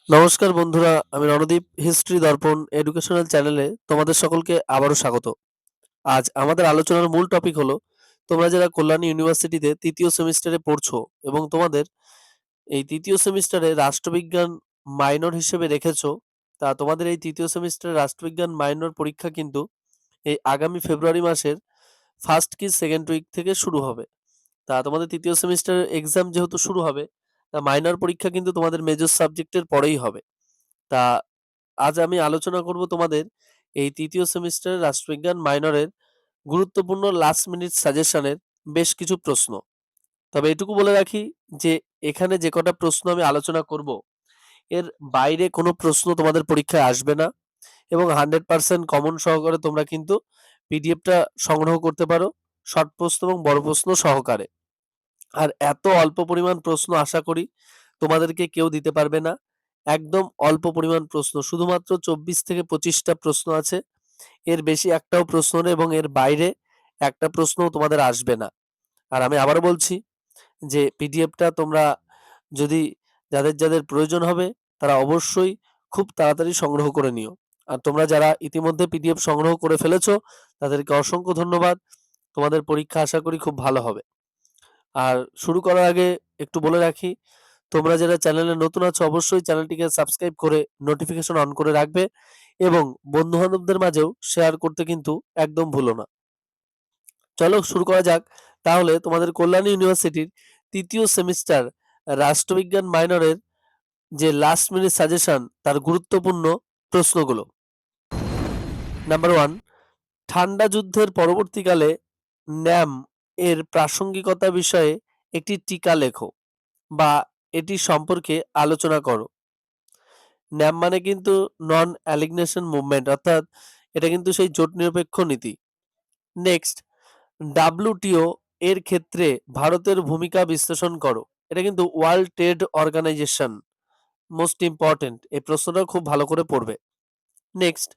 নমস্কার বন্ধুরা, আমি রণদীপ হিস্ট্রি দর্পণ এডুকেশনাল চ্যানেলে তোমাদের সকলকে আবারও স্বাগত। আজ আমাদের আলোচনার মূল টপিক হলো তোমরা যারা কল্যাণী ইউনিভার্সিটিতে তৃতীয় সেমিস্টারে পড়ছো এবং তোমাদের এই তৃতীয় সেমিস্টারে রাষ্ট্রবিজ্ঞান মাইনর হিসেবে রেখেছো, তা তোমাদের এই তৃতীয় সেমিস্টারে রাষ্ট্রবিজ্ঞান মাইনর পরীক্ষা কিন্তু এই আগামী ফেব্রুয়ারি মাসের ফার্স্ট কি সেকেন্ড উইক থেকে শুরু হবে। তা তোমাদের তৃতীয় সেমিস্টারের এক্সাম যেহেতু শুরু হবে, তা মাইনর পরীক্ষা কিন্তু তোমাদের মেজর সাবজেক্টের পরেই হবে। তা আজ আমি আলোচনা করব তোমাদের এই তৃতীয় সেমিস্টারের রাষ্ট্রবিজ্ঞান মাইনরের গুরুত্বপূর্ণ লাস্ট মিনিট সাজেশনের বেশ কিছু প্রশ্ন। তবে এটুকু বলে রাখি যে এখানে যে কটা প্রশ্ন আমি আলোচনা করব, এর বাইরে কোনো প্রশ্ন তোমাদের পরীক্ষায় আসবে না এবং 100% কমন সহকারে তোমরা কিন্তু পিডিএফটা সংগ্রহ করতে পারো, শর্ট প্রশ্ন এবং বড় প্রশ্ন সহকারে। আর এত অল্প পরিমাণ প্রশ্ন আশা করি তোমাদেরকে কেউ দিতে পারবে না। একদম অল্প পরিমাণ প্রশ্ন, শুধুমাত্র 24 থেকে 25টা প্রশ্ন আছে। এর বেশি একটাও প্রশ্ন নেই এবং এর বাইরে একটা প্রশ্নও তোমাদের আসবে না। আর আমি আবারও বলছি যে পিডিএফটা তোমরা যদি যাদের প্রয়োজন হবে তারা অবশ্যই খুব তাড়াতাড়ি সংগ্রহ করে নিও। আর তোমরা যারা ইতিমধ্যে পিডিএফ সংগ্রহ করে ফেলেছো তাদেরকে অসংখ্য ধন্যবাদ। তোমাদের পরীক্ষা আশা করি খুব ভালো হবে। আর শুরু করার আগে একটু বলে রাখি, তোমরা যারা চ্যানেলে নতুন আছো অবশ্যই চ্যানেলটিকে সাবস্ক্রাইব করে নোটিফিকেশন অন করে রাখবে এবং বন্ধু-বান্ধবদের মাঝেও শেয়ার করতে কিন্তু একদম ভুলো না। চলো শুরু করা যাক। তাহলে তোমাদের কল্যাণী ইউনিভার্সিটির তৃতীয় সেমিস্টার রাষ্ট্রবিজ্ঞান মাইনরের যে লাস্ট মিনিট সাজেশন তার গুরুত্বপূর্ণ প্রশ্নগুলো। নাম্বার 1, ঠান্ডা যুদ্ধের পরবর্তীকালে ন্যাম এর প্রাসঙ্গিকতা বিষয়ে একটি টীকা লেখো বা এটি সম্পর্কে আলোচনা করো। ন্যাম মানে কিন্তু নন অ্যালিগনেশন মুভমেন্ট, অর্থাৎ এটা কিন্তু সেই জোট নিরপেক্ষ নীতি। নেক্সট, ডাব্লিউটিও এর ক্ষেত্রে ভারতের ভূমিকা বিশ্লেষণ করো। এটা কিন্তু World Trade Organization, most important. এই প্রশ্নটা খুব ভালো করে পড়বে। নেক্সট,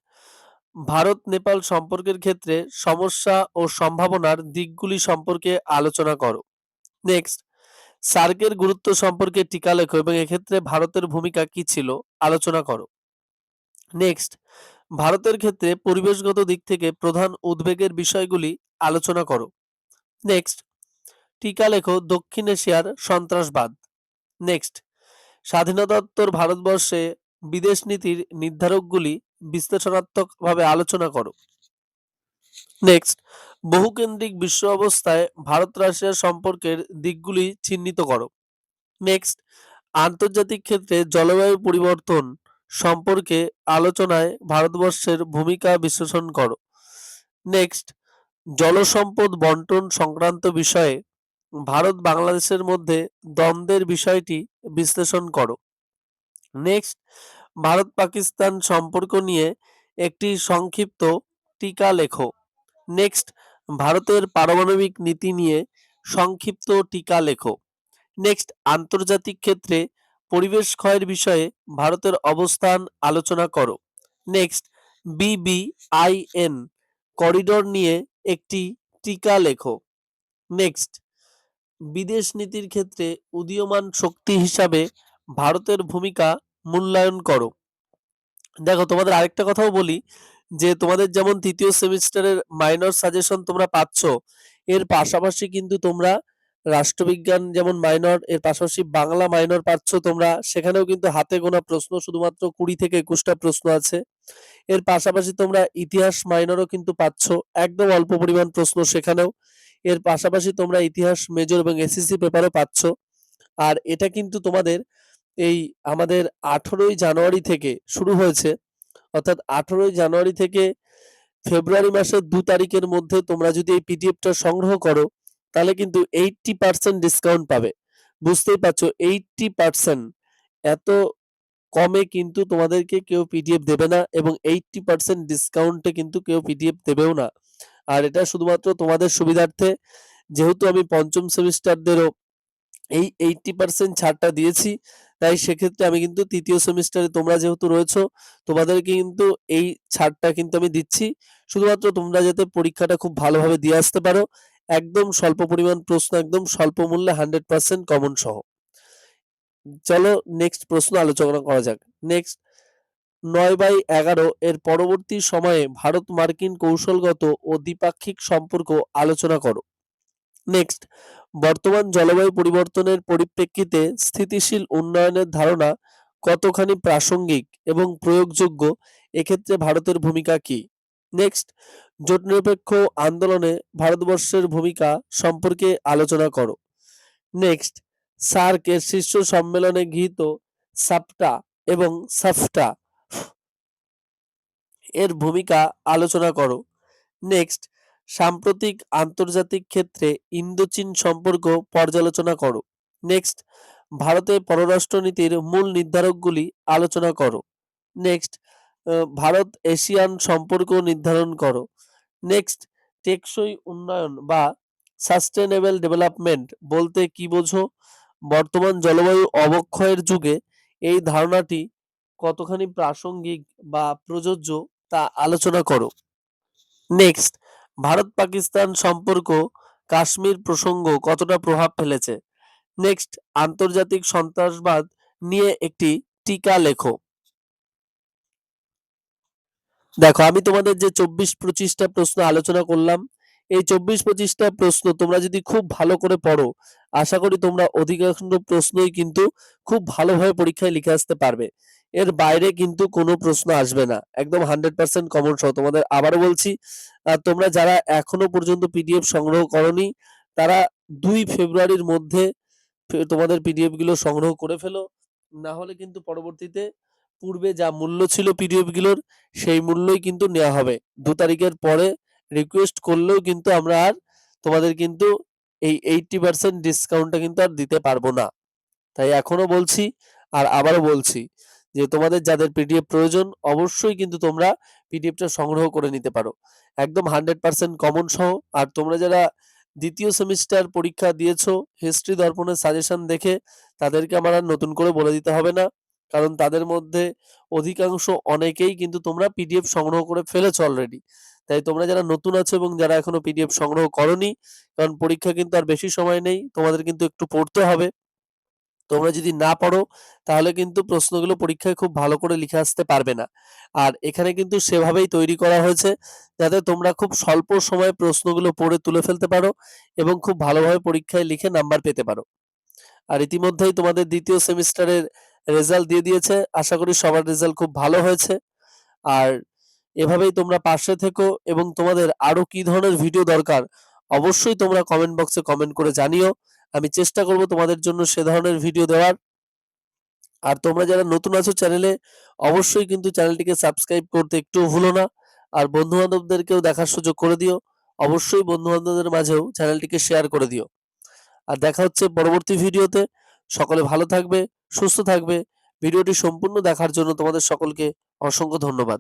ভারত নেপাল সম্পর্কের ক্ষেত্রে সমস্যা ও সম্ভাবনার দিকগুলি সম্পর্কে আলোচনা করো। নেক্সট, সার্কের গুরুত্ব সম্পর্কে টিকা লেখো এবং এক্ষেত্রে ভারতের ভূমিকা কি ছিল আলোচনা করো। নেক্সট, ভারতের ক্ষেত্রে পরিবেশগত দিক থেকে প্রধান উদ্বেগের বিষয়গুলি আলোচনা করো। নেক্সট, টিকা লেখো দক্ষিণ এশিয়ার সন্ত্রাসবাদ। নেক্সট, স্বাধীনতাত্তর ভারতবর্ষে বিদেশ নীতির নির্ধারকগুলি বিশ্লেষণাত্মকভাবে আলোচনা করো। নেক্সট, বহুকেন্দ্রিক বিশ্ব অবস্থায় ভারত রাশিয়া সম্পর্কের দিকগুলি চিহ্নিত করো। নেক্সট, আন্তর্জাতিক ক্ষেত্রে জলবায়ু পরিবর্তন সম্পর্কে আলোচনায় ভারতবর্ষের ভূমিকা বিশ্লেষণ করো। নেক্সট, জলসম্পদ বন্টন সংক্রান্ত বিষয়ে ভারত বাংলাদেশের মধ্যে দ্বন্দ্বের বিষয়টি বিশ্লেষণ করো। নেক্সট, ভারত পাকিস্তান সম্পর্ক নিয়ে একটি সংক্ষিপ্ত টিকা লেখো। নেক্সট, ভারতের পারমাণবিক নীতি নিয়ে সংক্ষিপ্ত টিকা লেখো। নেক্সট, আন্তর্জাতিক ক্ষেত্রে পরিবেশ ক্ষয়ের বিষয়ে ভারতের অবস্থান আলোচনা করো। নেক্সট, বিবিআইএন করিডোর নিয়ে একটি টিকা লেখো। নেক্সট, বিদেশ নীতির ক্ষেত্রে উদীয়মান শক্তি হিসাবে ভারতের ভূমিকা মূল্যায়ন করো। দেখো তোমাদের আরেকটা কথাও বলি যে তোমাদের যেমন তৃতীয় সেমিস্টারের মাইনর সাজেশন তোমরা পাচ্ছ, এর পাশাপাশি কিন্তু তোমরা রাষ্ট্রবিজ্ঞান যেমন মাইনর, এর পাশাপাশি বাংলা মাইনর পাচ্ছ তোমরা। সেখানেও কিন্তু হাতে গোনা প্রশ্ন, শুধুমাত্র 20 থেকে 21টা প্রশ্ন আছে। এর পাশাপাশি তোমরা ইতিহাস মাইনরও কিন্তু পাচ্ছ, একদম অল্প পরিমাণ প্রশ্ন সেখানেও। এর পাশাপাশি তোমরা ইতিহাস মেজর এবং এসএসসি পেপারও পাচ্ছ। আর এটা কিন্তু তোমাদের এই আমাদের 18ই জানুয়ারি থেকে শুরু হয়েছে, অর্থাৎ 18ই জানুয়ারি থেকে ফেব্রুয়ারি মাসের 2 তারিখের মধ্যে তোমরা যদি এই পিডিএফটা সংগ্রহ করো তাহলে কিন্তু 80% ডিসকাউন্ট পাবে। বুঝতেই পারছো 80%, এত কমে কিন্তু তোমাদেরকে কেউ পিডিএফ দেবে না এবং 80% ডিসকাউন্টে কিন্তু কেউ পিডিএফ দেবেও না। আর এটা শুধুমাত্র তোমাদের সুবিধার্থে, যেহেতু আমি পঞ্চম সেমিস্টারদেরও এই 80% ছাড়টা দিয়েছি, তাই সেক্ষেত্রে আমি কিন্তু তৃতীয় সেমিস্টারে তোমরা যেহেতু রয়েছো তোমাদেরকে কিন্তু এই ছাড়টা কিন্তু আমি দিচ্ছি, শুধুমাত্র তোমরা যাতে পরীক্ষাটা খুব ভালোভাবে দিয়ে আসতে পারো। একদম স্বল্প পরিমাণ প্রশ্ন, একদম স্বল্প মূল্যে 100% কমন সহ। চলো নেক্সট প্রশ্ন আলোচনা করা যাক। নেক্সট 9/11 এর পরবর্তী সময়ে ভারত মার্কিন কৌশলগত ও দ্বিপাক্ষিক সম্পর্ক আলোচনা করো। নেক্সট বর্তমান জলবায়ু পরিবর্তনের পরিপ্রেক্ষিতে স্থিতিশীল উন্নয়নের ধারণা কতখানি প্রাসঙ্গিক এবং প্রয়োগযোগ্য, এক্ষেত্রে ভারতের ভূমিকা কী? নেক্সট জোট নিরপেক্ষ আন্দোলনে ভারতবর্ষের ভূমিকা সম্পর্কে আলোচনা করো। নেক্সট সার্ক এর শীর্ষ সম্মেলনে গৃহীত সাপটা এবং সাফটা এর ভূমিকা আলোচনা করো। নেক্সট সাম্প্রতিক আন্তর্জাতিক ক্ষেত্রে ইন্দো-চীন সম্পর্ক পর্যালোচনা করো। নেক্সট ভারতের পররাষ্ট্রনীতির মূল নির্ধারকগুলি আলোচনা করো। নেক্সট ভারত এশিয়ান সম্পর্ক নির্ধারণ করো। নেক্সট টেকসই উন্নয়ন বা সাস্টেনেবল ডেভেলপমেন্ট বলতে কি বোঝো? বর্তমান জলবায়ু অবক্ষয়ের যুগে এই ধারণাটি কতখানি প্রাসঙ্গিক বা প্রযোজ্য তা আলোচনা করো। নেক্সট ভারত পাকিস্তান সম্পর্ক কাশ্মীর প্রসঙ্গ কতটা প্রভাব ফেলেছে। নেক্সট আন্তর্জাতিক সন্ত্রাসবাদ নিয়ে একটি টিকা লেখো। দেখো আমি তোমাদের যে 24-25টা প্রশ্ন আলোচনা করলাম, এই 24-25টা প্রশ্ন তোমরা যদি খুব ভালো করে পড়ো, আশা করি তোমরা অধিকাংশ প্রশ্নই কিন্তু খুব ভালোভাবে পরীক্ষায় লিখে আসতে পারবে। এর বাইরে কিন্তু কোনো প্রশ্ন আসবে না, একদম 100% কমন সহ। তোমাদের আবারও বলছি, তোমরা যারা এখনো পর্যন্ত পিডিএফ সংগ্রহ করনি, তারা 2 ফেব্রুয়ারির মধ্যে তোমাদের পিডিএফ গুলো সংগ্রহ করে ফেলো। না হলে কিন্তু পরবর্তীতে পূর্বে যা মূল্য ছিল পিডিএফ গুলোর, সেই মূল্যই কিন্তু নেওয়া হবে। 2 তারিখের পরে রিকোয়েস্ট করলেও কিন্তু আমরা আর তোমাদের কিন্তু এই 80% ডিসকাউন্টটা কিন্তু আর দিতে পারবো না। তাই এখনো বলছি আর আবারও বলছি যে তোমাদের যাদের পিডিএফ প্রয়োজন, অবশ্যই কিন্তু তোমরা পিডিএফটা সংগ্রহ করে নিতে পারো, একদম 100% কমন সহ। আর তোমরা যারা দ্বিতীয় সেমিস্টার পরীক্ষা দিয়েছো, হিস্ট্রি দর্পণের সাজেশন দেখে তাদেরকে আমার আর নতুন করে বলে দিতে হবে না, কারণ তাদের মধ্যে অধিকাংশ অনেকেই কিন্তু তোমরা পিডিএফ সংগ্রহ করে ফেলেছো অলরেডি। তাই তোমরা যারা নতুন আছো এবং যারা এখনো পিডিএফ সংগ্রহ করনি, কারণ পরীক্ষা কিন্তু আর বেশি সময় নেই, তোমাদের কিন্তু একটু পড়তে হবে। তোমরা যদি না পড়ো তাহলে কিন্তু প্রশ্নগুলো পরীক্ষায় খুব ভালো করে লিখে আসতে পারবে না। আর এখানে কিন্তু সেভাবেই তৈরি করা হয়েছে যাতে তোমরা খুব স্বল্প সময়ে প্রশ্নগুলো পড়ে তুলে ফেলতে পারো এবং খুব ভালোভাবে পরীক্ষায় লিখে নাম্বার পেতে পারো। আর ইতিমধ্যেই তোমাদের দ্বিতীয় সেমিস্টারের রেজাল্ট দিয়ে দিয়েছে, আশা করি সবার রেজাল্ট খুব ভালো হয়েছে। আর এভাবেই তোমরা পাশে থেকো এবং তোমাদের আরো কি ধরনের ভিডিও দরকার অবশ্যই তোমরা কমেন্ট বক্সে কমেন্ট করে জানিও। আমি চেষ্টা করব তোমাদের জন্য সে ধরনের ভিডিও দেওয়ার। আর তোমরা যারা নতুন আছো চ্যানেলে, অবশ্যই কিন্তু চ্যানেলটিকে সাবস্ক্রাইব করতে একটুও ভুলো না। আর বন্ধু-বান্ধবদেরকেও দেখার সুযোগ করে দিও। অবশ্যই বন্ধু-বান্ধবদের মাঝেও চ্যানেলটিকে শেয়ার করে দিও। আর দেখা হচ্ছে পরবর্তী ভিডিওতে। সকলে ভালো থাকবে, সুস্থ থাকবে। ভিডিওটি সম্পূর্ণ দেখার জন্য তোমাদের সকলকে অসংখ্য ধন্যবাদ।